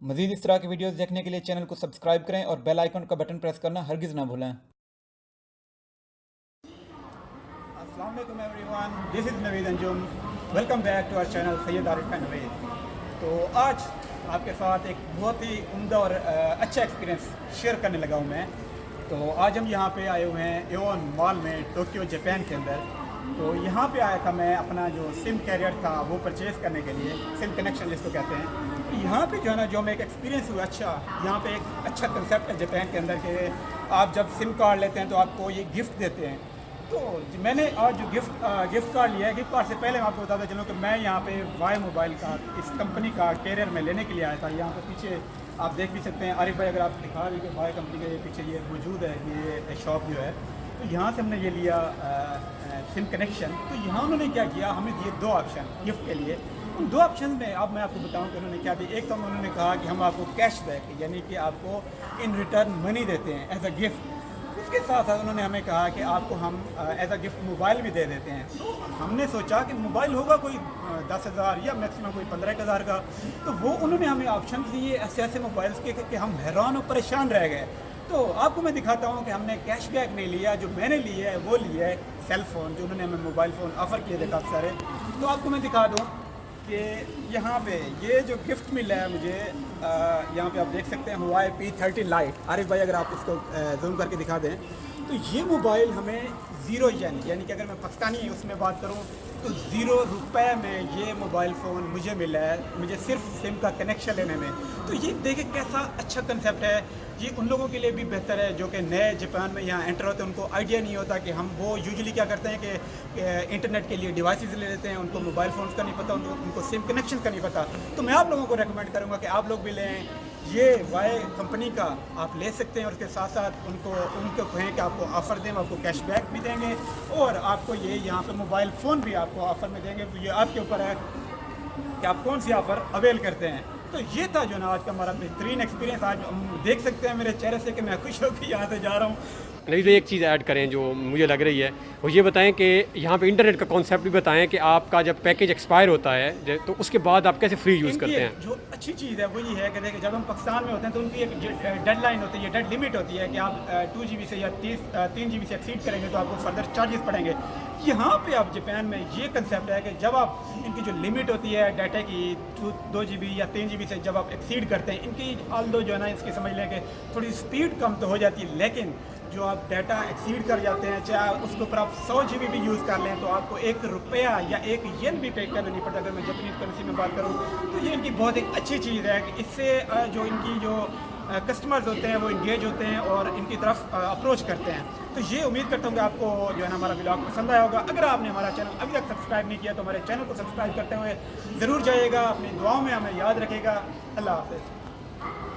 मज़ीद इस तरह की वीडियोस देखने के लिए चैनल को सब्सक्राइब करें और बेल आइकन का बटन प्रेस करना हरगिज़ ना भूलें। अस्सलाम वालेकुम everyone, this is Naveed Anjum. Welcome back to our channel Syed Arif and Naveed. तो आज आपके साथ एक बहुत ही उम्दा और अच्छा एक्सपीरियंस शेयर करने लगा हूँ मैं। तो आज हम यहाँ पे आए हुए हैं एओन मॉल में, टोक्यो जापान के अंदर। तो यहाँ पे आया था मैं अपना जो सिम कैरियर था वो परचेज़ करने के लिए, सिम कनेक्शन जिसको कहते हैं। तो यहाँ पे जो है ना, जो हमें एक एक्सपीरियंस हुआ अच्छा, यहाँ पे एक अच्छा कंसेप्ट है जापान के अंदर के आप जब सिम कार्ड लेते हैं तो आपको ये गिफ्ट देते हैं। तो मैंने आज जो गिफ्ट कार्ड लिया है, गिफ्ट कार्ड से पहले मैं आपको बताता चलूँ कि मैं यहाँ पे वाई मोबाइल का, इस कंपनी का कैरियर में लेने के लिए आया था। यहाँ पे पीछे आप देख भी सकते हैं, आरिफ भाई अगर आप दिखा रहे हैं वाई कंपनी के पीछे ये मौजूद है, ये शॉप जो है। तो यहाँ से हमने ये लिया सिम कनेक्शन। तो यहाँ उन्होंने क्या किया, हमें दिए दो ऑप्शन गिफ्ट के लिए। उन दो ऑप्शन में अब मैं आपको बताऊं कि उन्होंने क्या दिया। एक तो उन्होंने कहा कि हम आपको कैशबैक, यानी कि आपको इन रिटर्न मनी देते हैं एज अ गिफ्ट। उसके साथ साथ उन्होंने हमें कहा कि आपको हम एज अ गिफ्ट मोबाइल भी दे देते हैं। तो हमने सोचा कि मोबाइल होगा कोई 10,000 या मैक्सिमम कोई 15,000 का। तो वो उन्होंने हमें ऑप्शन दिए ऐसे ऐसे मोबाइल्स के कि हम हैरान और परेशान रह गए। तो आपको मैं दिखाता हूँ कि हमने कैशबैक नहीं लिया, जो मैंने लिया है वो लिया है सेल फ़ोन, जो उन्होंने हमें मोबाइल फ़ोन ऑफ़र किए थे काफ़ी सारे। तो आपको मैं दिखा दूँ कि यहाँ पे ये जो गिफ्ट मिला है मुझे, यहाँ पे आप देख सकते हैं हुआई P30 लाइट। आरिफ भाई अगर आप इसको जूम करके दिखा दें, तो ये मोबाइल हमें 0 येन, यानी कि अगर मैं पाकिस्तानी उसमें बात करूँ तो 0 रुपये में ये मोबाइल फ़ोन मुझे मिला है, मुझे सिर्फ सिम का कनेक्शन लेने में। तो ये देखें कैसा अच्छा कंसेप्ट है। ये उन लोगों के लिए भी बेहतर है जो कि नए जापान में यहाँ एंटर होते हैं, उनको आइडिया नहीं होता कि हम वो यूजुअली क्या करते हैं कि इंटरनेट के लिए डिवाइसेस ले लेते हैं, उनको मोबाइल फ़ोन्स का नहीं पता, उनको सिम कनेक्शन का नहीं पता। तो मैं आप लोगों को रेकमेंड करूँगा कि आप लोग भी लें, ये वाई कंपनी का आप ले सकते हैं। और उसके साथ साथ उनको कहें कि आपको ऑफ़र दें, आपको कैशबैक भी देंगे और आपको ये यहाँ पे मोबाइल फ़ोन भी आपको ऑफ़र में देंगे। तो ये आपके ऊपर है कि आप कौन सी ऑफ़र अवेल करते हैं। तो ये था जो ना आज का हमारा बेहतरीन एक्सपीरियंस। आज हम देख सकते हैं मेरे चेहरे से कि मैं खुश होकर यहाँ से जा रहा हूँ। नवीद भाई एक चीज़ ऐड करें जो मुझे लग रही है, वो ये बताएं कि यहाँ पे इंटरनेट का कॉन्सेप्ट भी बताएं कि आपका जब पैकेज एक्सपायर होता है तो उसके बाद आप कैसे फ्री यूज़ करते हैं। जो अच्छी चीज़ है वो ये है कि देखिए, जब हम पाकिस्तान में होते हैं तो उनकी एक डेडलाइन होती है, डेड लिमिट होती है कि आप 2 GB से या 3 GB से एक्सीड करेंगे तो आपको फर्दर चार्जेस पड़ेंगे। यहाँ पे आप जापान में ये कंसेप्ट है कि जब आप इनकी जो लिमिट होती है डाटा की 2 GB या 3 GB से जब आप एक्सीड करते हैं, इनकी आल्दो जो है ना, इसकी समझ लें कि थोड़ी स्पीड कम तो हो जाती है, लेकिन जो आप डाटा एक्सीड कर जाते हैं, चाहे उसके ऊपर आप 100 GB भी यूज़ कर लें, तो आपको 1 रुपया या 1 येन भी पे करना नहीं पड़ता। अगर मैं जापानीज़ करेंसी में बात करूँ तो ये इनकी बहुत एक अच्छी चीज़ है कि इससे जो इनकी जो कस्टमर्स होते हैं वो इंगेज होते हैं और इनकी तरफ अप्रोच करते हैं। तो ये उम्मीद करता हूँ कि आपको जो है ना हमारा व्लॉग पसंद आया होगा। अगर आपने हमारा चैनल अभी तक सब्सक्राइब नहीं किया तो हमारे चैनल को सब्सक्राइब करते हुए ज़रूर जाइएगा। अपनी दुआओं में हमें याद रखेगा। अल्लाह हाफ़िज़।